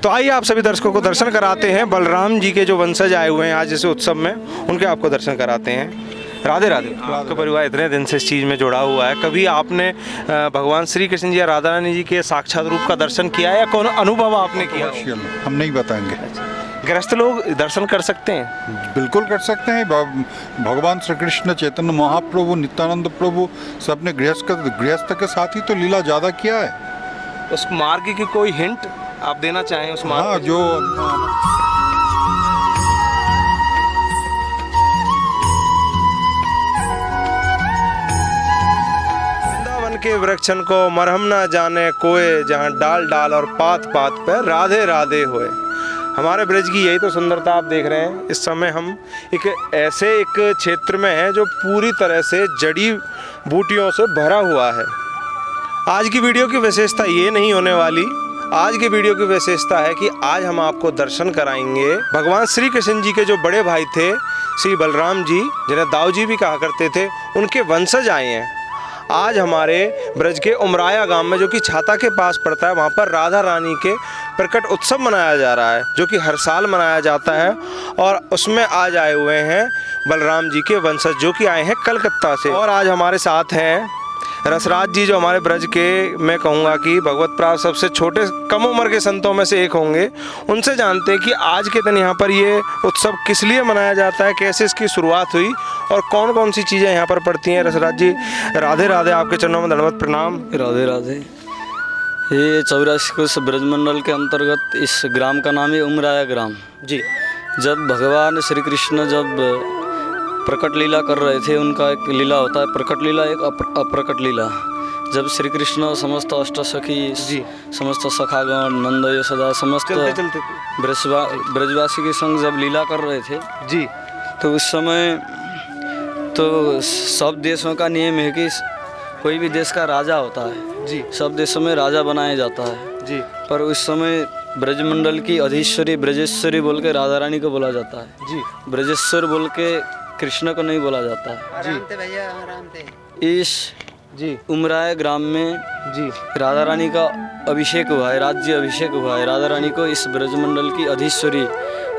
तो आइए आप सभी दर्शकों को दर्शन कराते हैं बलराम जी के जो वंशज आए हुए हैं आज इस उत्सव में, उनके आपको दर्शन कराते हैं। राधे राधे। आपका परिवार इतने दिन से इस चीज़ में जुड़ा हुआ है, कभी आपने भगवान श्री कृष्ण जी या राधा रानी जी के साक्षात रूप का दर्शन किया या कौन अनुभव आपने किया? हम नहीं बताएंगे। गृहस्थ लोग दर्शन कर सकते हैं? बिल्कुल कर सकते हैं। भगवान श्री कृष्ण चैतन्य महाप्रभु नित्यानंद प्रभु सबने गृहस्थ के साथ ही तो लीला ज़्यादा किया है। उस मार्ग की कोई हिंट आप देना चाहें उस मार्ग? हाँ, जो वृंदावन के वृक्षन को मरहम ना जाने कोय, जहाँ डाल डाल और पात पात पे राधे राधे होए। हमारे ब्रज की यही तो सुंदरता आप देख रहे हैं। इस समय हम एक क्षेत्र में हैं जो पूरी तरह से जड़ी बूटियों से भरा हुआ है। आज की वीडियो की विशेषता ये नहीं होने वाली। आज की वीडियो की विशेषता है कि आज हम आपको दर्शन कराएंगे भगवान श्री कृष्ण जी के जो बड़े भाई थे श्री बलराम जी, जिन्हें दाऊ जी भी कहा करते थे, उनके वंशज आए हैं। आज हमारे ब्रज के उमराया गांव में, जो कि छाता के पास पड़ता है, वहाँ पर राधा रानी के प्रकट उत्सव मनाया जा रहा है, जो कि हर साल मनाया जाता है। और उसमें आज आए हुए हैं बलराम जी के वंशज, जो कि आए हैं कलकत्ता से। और आज हमारे साथ हैं रसराज जी, जो हमारे ब्रज के, मैं कहूँगा कि भगवत प्राप्त सबसे छोटे कम उम्र के संतों में से एक होंगे। उनसे जानते हैं कि आज के दिन यहाँ पर ये उत्सव किस लिए मनाया जाता है, कैसे इसकी शुरुआत हुई और कौन कौन सी चीज़ें यहाँ पर पड़ती हैं। रसराज जी, राधे राधे, आपके चरणों में दंडवत प्रणाम। राधे राधे। ये 84 कोष ब्रजमंडल के अंतर्गत इस ग्राम का नाम है उमराया ग्राम जी। जब भगवान श्री कृष्ण जब प्रकट लीला कर रहे थे, उनका एक लीला होता है प्रकट लीला, एक अप्रकट लीला। जब श्री कृष्ण समस्त अष्टसखी जी, समस्त सखागण नंद यशोदा समस्त ब्रजवासी के संग जब लीला कर रहे थे जी, तो उस समय तो सब देशों का नियम है कि कोई भी देश का राजा होता है जी, सब देशों में राजा बनाया जाता है जी। पर उस समय ब्रजमंडल की अधीश्वरी ब्रजेश्वरी बोल के राधा रानी को बोला जाता है जी। ब्रजेश्वर बोल के कृष्ण को नहीं बोला जाता है जी भैया आराम थे। इस जी उमराय ग्राम में जी राधा रानी का अभिषेक हुआ है, राज्य अभिषेक हुआ है। राधा रानी को इस ब्रजमंडल की अधीश्वरी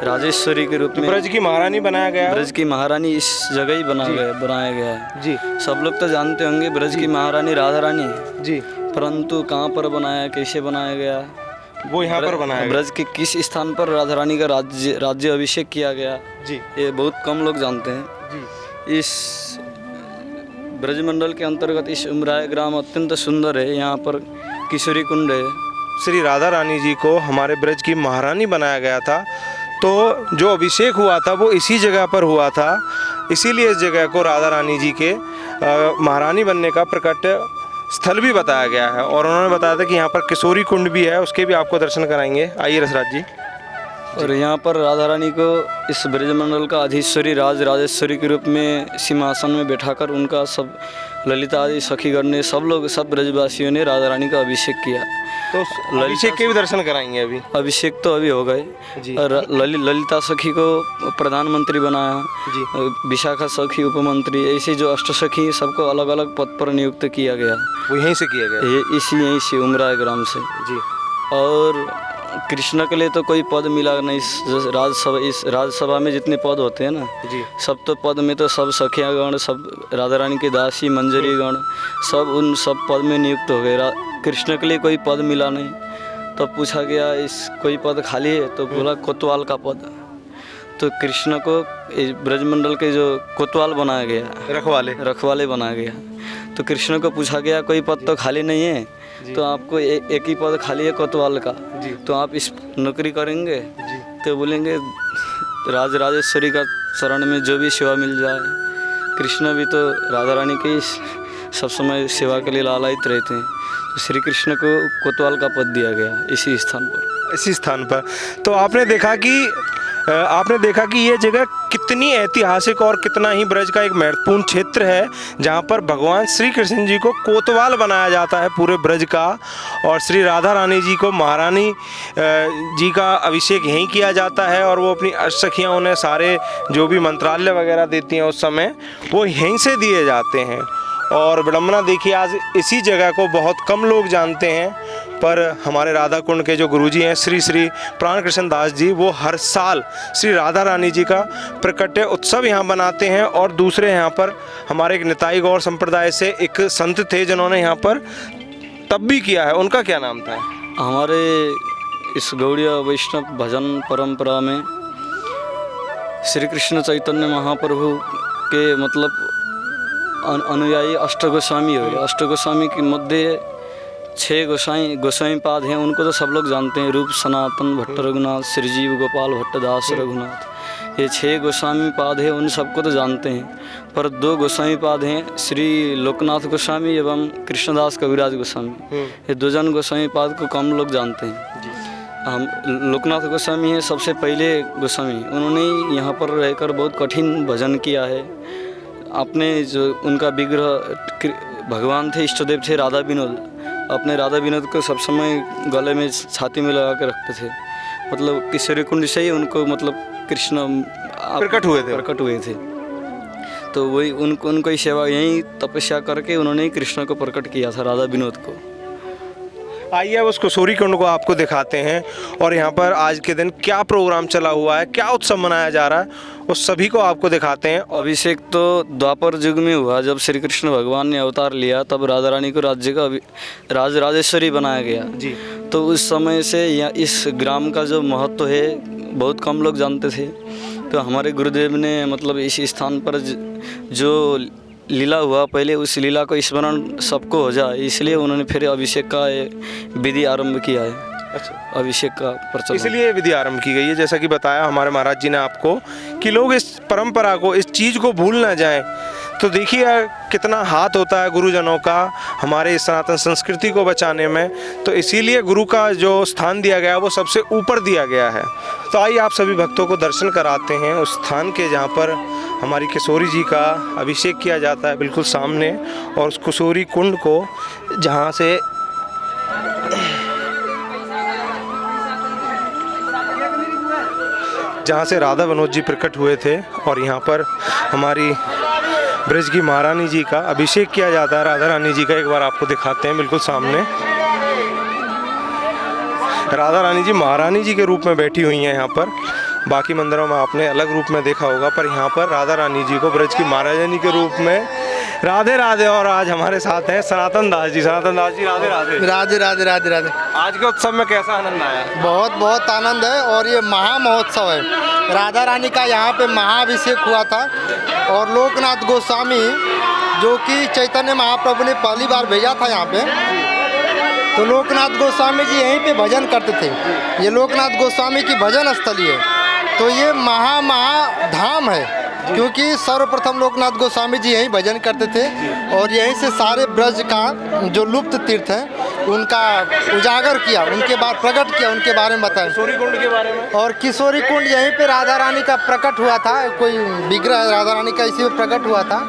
राजेश्वरी के रूप में ब्रज की महारानी बनाया गया है। ब्रज की महारानी इस जगह ही बनाया गया है जी सब लोग तो जानते होंगे ब्रज की महारानी राधा रानी है, जी, परंतु कहाँ पर बनाया, कैसे बनाया गया, वो यहाँ पर बनाया गया। ब्रज के किस स्थान पर राधा रानी का राज्य अभिषेक किया गया, जी ये बहुत कम लोग जानते हैं। जी। इस ब्रजमंडल के अंतर्गत इस उमराय ग्राम अत्यंत सुंदर है। यहाँ पर किशोरी कुंड है। श्री राधा रानी जी को हमारे ब्रज की महारानी बनाया गया था, तो जो अभिषेक हुआ था वो इसी जगह पर हुआ था। इसीलिए इस जगह को राधा रानी जी के महारानी बनने का प्रकट स्थल भी बताया गया है। और उन्होंने बताया था कि यहाँ पर किशोरी कुंड भी है, उसके भी आपको दर्शन कराएंगे। आइए रसराज जी। और यहाँ पर राधा रानी को इस ब्रजमंडल का अधीश्वरी राजेश्वरी के रूप में सिंहासन में बैठाकर उनका सब ललिता आदि सखीगण ने सब ब्रजवासियों ने राधा रानी का अभिषेक किया। तो अभिषेक के भी दर्शन कराएंगे अभी। अभिषेक तो अभी हो गए जी। और ललिता सखी को प्रधानमंत्री बनाया जी। विशाखा सखी उपमंत्री, ऐसे जो अष्ट सखी सबको अलग अलग पद पर नियुक्त किया गया। वो यहीं से किया गया? यहीं से उमराय ग्राम से जी। और कृष्ण के लिए तो कोई पद मिला नहीं। इस राज्यसभा में जितने पद होते हैं ना जी, सब तो पद में तो सब सखियागण, सब राधा रानी की दासी मंजरी गण सब उन सब पद में नियुक्त हो गए। कृष्ण के लिए कोई पद मिला नहीं। तो पूछा गया इस कोई पद खाली है, तो बोला कोतवाल का पद। तो कृष्ण को ब्रजमंडल के जो कोतवाल बनाया गया, रखवाले बनाया गया। तो कृष्ण को पूछा गया कोई पद तो खाली नहीं है, तो आपको एक ही पद खाली है कोतवाल का, तो आप इस नौकरी करेंगे? तो बोलेंगे राजेश्वरी का शरण में जो भी सेवा मिल जाए। कृष्ण भी तो राधा रानी की सब समय सेवा के लिए लालायित रहते हैं। तो श्री कृष्ण को कोतवाल का पद दिया गया इसी स्थान पर। तो आपने देखा कि ये जगह कितनी ऐतिहासिक और कितना ही ब्रज का एक महत्वपूर्ण क्षेत्र है, जहाँ पर भगवान श्री कृष्ण जी को कोतवाल बनाया जाता है पूरे ब्रज का, और श्री राधा रानी जी को महारानी जी का अभिषेक यहीं किया जाता है। और वो अपनी अष्टसखियाँ उन्हें सारे जो भी मंत्रालय वगैरह देती हैं उस समय, वो यहीं से दिए जाते हैं। और विडम्बना देखिए, आज इसी जगह को बहुत कम लोग जानते हैं। पर हमारे राधा कुंड के जो गुरुजी हैं श्री श्री प्राण कृष्ण दास जी, वो हर साल श्री राधा रानी जी का प्रकट्य उत्सव यहाँ बनाते हैं। और दूसरे यहाँ पर हमारे एक निताई गौर संप्रदाय से एक संत थे जिन्होंने यहाँ पर तब भी किया है, उनका क्या नाम था? हमारे इस गौड़ीय वैष्णव भजन परंपरा में श्री कृष्ण चैतन्य महाप्रभु के मतलब अनुयायी अष्ट गोस्वामी हो गए। अष्ट गोस्वामी के मध्य 6 गोसाई पाद हैं, उनको तो सब लोग जानते हैं, रूप सनातन भट्ट रघुनाथ, श्रीजीव गोपाल भट्टदास रघुनाथ, ये 6 गोस्वामी पाद हैं, उन सबको तो जानते हैं। पर 2 गोस्वामी पाद हैं, श्री लोकनाथ गोस्वामी एवं कृष्णदास कविराज गोस्वामी, ये 2 जन गोस्वामी पाद को कम लोग जानते हैं। हम लोकनाथ गोस्वामी हैं सबसे पहले गोस्वामी, उन्होंने यहाँ पर रहकर बहुत कठिन भजन किया है। अपने जो उनका विग्रह भगवान थे, इष्टदेव थे राधा विनोद, अपने राधा विनोद को सब समय गले में छाती में लगा के रखते थे। मतलब किशोरी कुंड से ही उनको मतलब कृष्ण प्रकट हुए थे। तो वही उनको ही सेवा, यही तपस्या करके उन्होंने ही कृष्ण को प्रकट किया था, राधा विनोद को। आइए अब उस किशोरी कुंड को आपको दिखाते हैं और यहाँ पर आज के दिन क्या प्रोग्राम चला हुआ है, क्या उत्सव मनाया जा रहा है, उस सभी को आपको दिखाते हैं। अभिषेक तो द्वापर युग में हुआ, जब श्री कृष्ण भगवान ने अवतार लिया तब राधा रानी को राज्य का राजेश्वरी बनाया गया जी। तो उस समय से यहाँ इस ग्राम का जो महत्व है बहुत कम लोग जानते थे। तो हमारे गुरुदेव ने मतलब इस स्थान पर जो लीला हुआ, पहले उस लीला को स्मरण सबको हो जाए, इसलिए उन्होंने फिर अभिषेक का विधि आरंभ किया है। अच्छा, अभिषेक का प्रचलन, इसलिए विधि आरंभ की गई है, जैसा कि बताया हमारे महाराज जी ने आपको कि लोग इस परंपरा को, इस चीज़ को भूल ना जाएं। तो देखिए कितना हाथ होता है गुरुजनों का हमारे इस सनातन संस्कृति को बचाने में। तो इसीलिए गुरु का जो स्थान दिया गया वो सबसे ऊपर दिया गया है। तो आइए आप सभी भक्तों को दर्शन कराते हैं उस स्थान के जहाँ पर हमारी किशोरी जी का अभिषेक किया जाता है, बिल्कुल सामने। और उस किशोरी कुंड को जहाँ से राधा विनोद जी प्रकट हुए थे, और यहाँ पर हमारी ब्रज की महारानी जी का अभिषेक किया जाता है, राधा रानी जी का। एक बार आपको दिखाते हैं बिल्कुल सामने। राधा रानी जी महारानी जी के रूप में बैठी हुई हैं यहाँ पर। बाकी मंदिरों में आपने अलग रूप में देखा होगा, पर यहाँ पर राधा रानी जी को ब्रज की महारानी के रूप में। राधे राधे। और आज हमारे साथ हैं सनातन दास जी। सनातन दास जी राधे राधे। राधे राधे राधे राधे। आज के उत्सव में कैसा आनंद आया? बहुत बहुत आनंद है, और ये महा महोत्सव है। राधा रानी का यहाँ पे महाअभिषेक हुआ था, और लोकनाथ गोस्वामी जो कि चैतन्य महाप्रभु ने पहली बार भेजा था यहाँ पे, तो लोकनाथ गोस्वामी जी यहीं पे भजन करते थे। ये लोकनाथ गोस्वामी की भजन स्थली है, तो ये महाधाम है, क्योंकि सर्वप्रथम लोकनाथ गोस्वामी जी यहीं भजन करते थे, और यहीं से सारे ब्रज का जो लुप्त तीर्थ है उनका उजागर किया, उनके बाद प्रकट किया, उनके बारे में बताया, किशोरी कुंड के बारे में। और किशोरी कुंड यहीं पे राधा रानी का प्रकट हुआ था, कोई विग्रह राधा रानी का इसी में प्रकट हुआ था,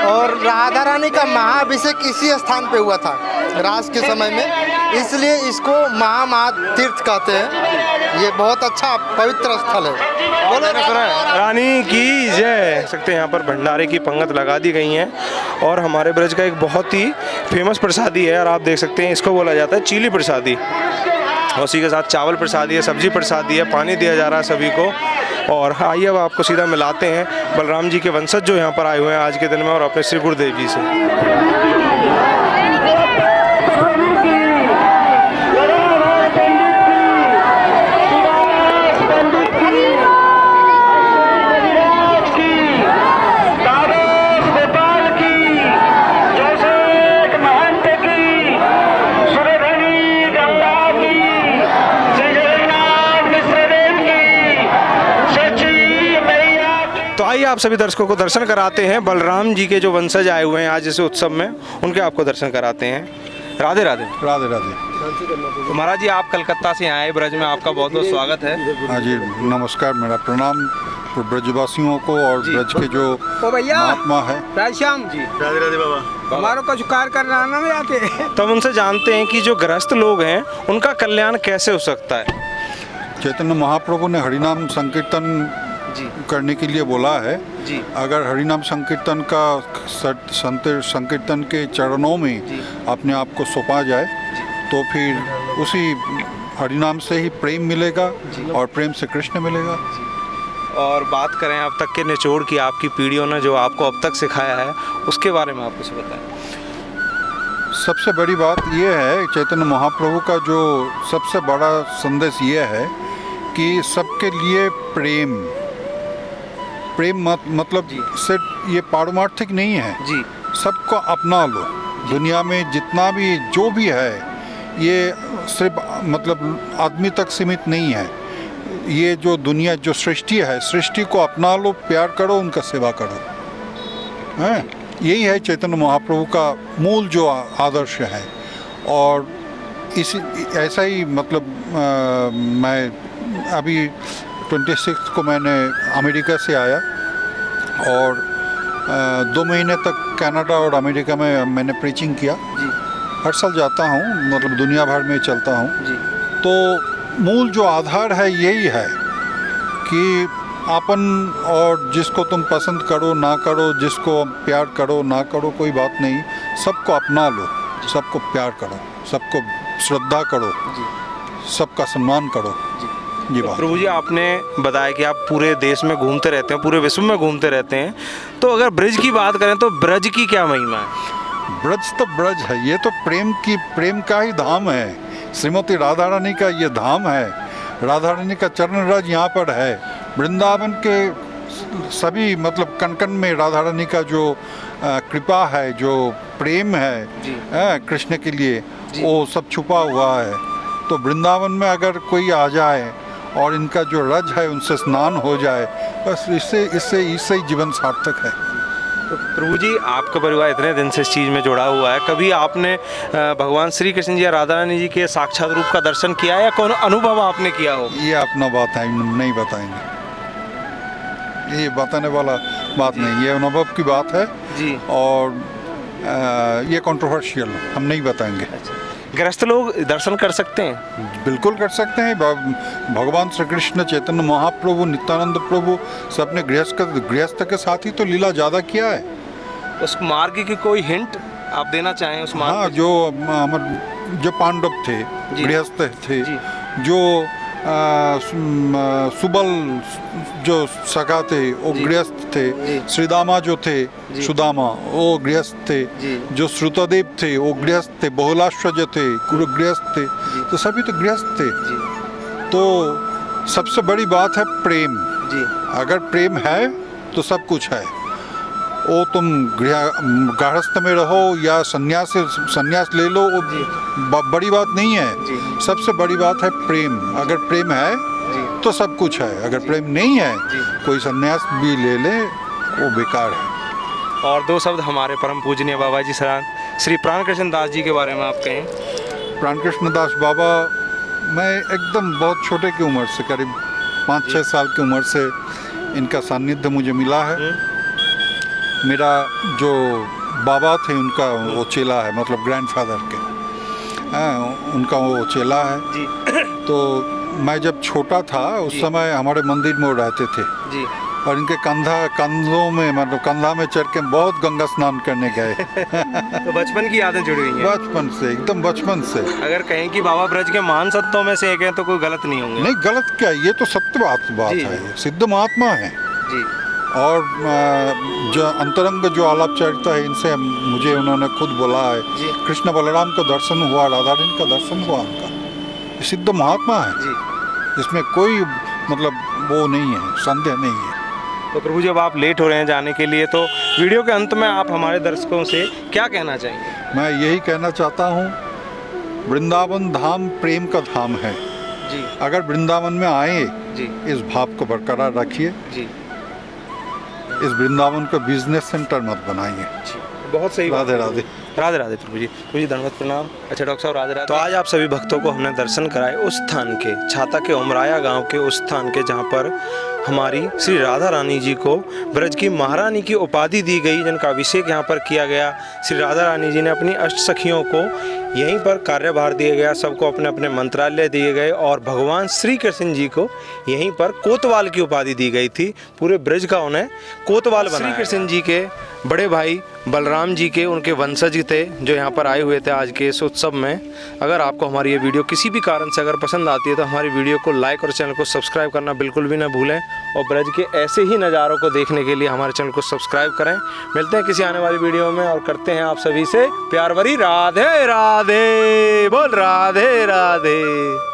और राधा रानी का महाअभिषेक इसी स्थान पे हुआ था रास के समय में, इसलिए इसको महातीर्थ कहते हैं। ये बहुत अच्छा पवित्र स्थल है। बोलो रानी की जय। सकते हैं यहाँ पर भंडारे की पंगत लगा दी गई हैं, और हमारे ब्रज का एक बहुत ही फेमस प्रसादी है, और आप देख सकते हैं इसको बोला जाता है चीली प्रसादी। और उसी के साथ चावल प्रसादी है, सब्जी प्रसादी है, पानी दिया जा रहा है सभी को। और आइए अब आपको सीधा मिलाते हैं बलराम जी के वंशज जो यहाँ पर आए हुए हैं आज के दिन में, और अपने श्री गुरुदेव जी से। आप सभी दर्शकों को दर्शन कराते हैं बलराम जी के जो वंशज आए हुए हैं आज इस उत्सव में, उनके आपको दर्शन कराते हैं। राधे राधे। राधे राधे। तो महाराज जी आप कलकत्ता से आए ब्रज में, आपका बहुत बहुत स्वागत है। हाँ जी, नमस्कार। मेरा प्रणाम ब्रजवासियों को और ब्रज के जो महात्मा है। राधेश्याम जी। राधे राधे बाबा। हमारों का कार्य करना ना आते। तो हम उनसे जानते हैं कि जो ग्रस्त लोग हैं उनका कल्याण कैसे हो सकता है। चैतन्य महाप्रभु ने हरिनाम संकीर्तन करने के लिए बोला है जी। अगर हरिनाम संकीर्तन का संकीर्तन के चरणों में अपने आप को सौंपा जाए तो फिर उसी हरिनाम से ही प्रेम मिलेगा और प्रेम से कृष्ण मिलेगा। और बात करें अब तक के निचोड़ की, आपकी पीढ़ियों ने जो आपको अब तक सिखाया है उसके बारे में आप कुछ बताएं। सबसे बड़ी बात यह है, चैतन्य महाप्रभु का जो सबसे बड़ा संदेश ये है कि सबके लिए प्रेम मतलब सिर्फ ये पारमार्थिक नहीं है जी, सबको अपना लो। दुनिया में जितना भी जो भी है ये सिर्फ मतलब आदमी तक सीमित नहीं है। ये जो दुनिया जो सृष्टि है, सृष्टि को अपना लो, प्यार करो, उनका सेवा करो, हैं? यही है चैतन्य महाप्रभु का मूल जो आदर्श है। और इसी ऐसा ही मतलब मैं अभी 26 को मैंने अमेरिका से आया और 2 महीने तक कनाडा और अमेरिका में मैंने प्रीचिंग किया जी, हर साल जाता हूँ, मतलब दुनिया भर में चलता हूँ। जी, तो मूल जो आधार है यही है कि अपन और जिसको तुम पसंद करो ना करो, जिसको प्यार करो ना करो, कोई बात नहीं, सबको अपना लो, सबको प्यार करो, सबको श्रद्धा करो, सबका सम्मान करो। जी तो बात। प्रभु जी, आपने बताया कि आप पूरे देश में घूमते रहते हैं, पूरे विश्व में घूमते रहते हैं, तो अगर ब्रज की बात करें तो ब्रज की क्या महिमा है? ब्रज तो ब्रज है, ये तो प्रेम का ही धाम है। श्रीमती राधा रानी का ये धाम है, राधा रानी का चरण रज यहाँ पर है। वृंदावन के सभी मतलब कण कण में राधा रानी का जो कृपा है, जो प्रेम है कृष्ण के लिए, वो सब छुपा हुआ है। तो वृंदावन में अगर कोई आ जाए और इनका जो रज है उनसे स्नान हो जाए, बस इससे ही जीवन सार्थक है। तो प्रभु जी, आपका परिवार इतने दिन से इस चीज़ में जुड़ा हुआ है, कभी आपने भगवान श्री कृष्ण जी या राधा रानी जी के साक्षात रूप का दर्शन किया या कौन अनुभव आपने किया हो? ये अपना बात है, नहीं बताएंगे, ये बताने वाला बात नहीं, ये अनुभव की बात है जी। और ये कंट्रोवर्शियल, हम नहीं बताएंगे। गृहस्थ लोग दर्शन कर सकते हैं? बिल्कुल कर सकते हैं। भगवान श्री कृष्ण चैतन्य महाप्रभु नित्यानंद प्रभु सबने गृहस्थ के साथ ही तो लीला ज़्यादा किया है। उस मार्ग की कोई हिंट आप देना चाहें उस मार्ग? हाँ, जो पांडव थे, गृहस्थ थे, जो सुबल जो सखा थे वो गृहस्थ थे, श्रीदामा जो थे सुदामा वो गृहस्थ थे, जो श्रुतदेव थे वो गृहस्थ थे, बहुलाश्व जो थे गुरु गृहस्थ थे, तो सभी तो गृहस्थ थे। तो सबसे बड़ी बात है प्रेम। अगर प्रेम है तो सब कुछ है। वो तुम गृहस्थ में रहो या संन्यास ले लो, वो बड़ी बात नहीं है। सबसे बड़ी बात है प्रेम। अगर प्रेम है तो सब कुछ है, अगर प्रेम नहीं है कोई संन्यास भी ले ले वो बेकार है। और 2 शब्द हमारे परम पूजनीय बाबा जी श्री प्राण कृष्ण दास जी के बारे में आप कहें। प्राण कृष्ण दास बाबा, मैं एकदम बहुत छोटे की उम्र से, करीब 5-6 साल की उम्र से इनका सानिध्य मुझे मिला है। मेरा जो बाबा थे उनका वो चेला है, मतलब ग्रैंडफादर के, उनका वो चेला है जी। तो मैं जब छोटा था उस समय हमारे मंदिर में वो रहते थे जी। और इनके कंधों में मतलब कंधा में चढ़ के बहुत गंगा स्नान करने गए। तो बचपन की यादें जुड़ी हुई हैं? बचपन से, एकदम बचपन से। अगर कहें कि बाबा ब्रज के महान संतों में से एक है तो कोई गलत नहीं होंगे? नहीं, गलत क्या, ये तो सत्य बात है, सिद्ध महात्मा है जी। और जो अंतरंग जो आलाप चरित्र है इनसे मुझे उन्होंने खुद बोला है, कृष्ण बलराम का दर्शन हुआ, राधा रानी का दर्शन हुआ, उनका सिद्ध महात्मा है जी। इसमें कोई मतलब वो नहीं है, संदेह नहीं है। तो प्रभु जी, अब आप लेट हो रहे हैं जाने के लिए, तो वीडियो के अंत में आप हमारे दर्शकों से क्या कहना चाहेंगे? मैं यही कहना चाहता हूँ, वृंदावन धाम प्रेम का धाम है जी। अगर वृंदावन में आए जी, इस भाव को बरकरार रखिए जी। इस वृंदावन को बिजनेस सेंटर मत बनाइए। बहुत सही। राधे राधे। राधे राधे प्रभु जी। प्रभु जी धन्यवाद, प्रणाम। अच्छा डॉक्टर साहब, राधे राधे। तो आज आप सभी भक्तों को हमने दर्शन कराए उस स्थान के, छाता के उमराया गांव के उस स्थान के, जहां पर हमारी श्री राधा रानी जी को ब्रज की महारानी की उपाधि दी गई, जिनका अभिषेक यहाँ पर किया गया। श्री राधा रानी जी ने अपनी अष्ट सखियों को यहीं पर कार्यभार दिया गया, सबको अपने अपने मंत्रालय दिए गए, और भगवान श्री कृष्ण जी को यहीं पर कोतवाल की उपाधि दी गई थी। पूरे ब्रज का उन्हें कोतवाल बनाया। श्री कृष्ण जी के बड़े भाई बलराम जी के उनके वंशज थे जो यहाँ पर आए हुए थे आज के इस उत्सव में। अगर आपको हमारी ये वीडियो किसी भी कारण से अगर पसंद आती है तो हमारी वीडियो को लाइक और चैनल को सब्सक्राइब करना बिल्कुल भी ना भूलें, और ब्रज के ऐसे ही नज़ारों को देखने के लिए हमारे चैनल को सब्सक्राइब करें। मिलते हैं किसी आने वाली वीडियो में और करते हैं आप सभी से प्यार भरी राधे राधे। बोल राधे राधे।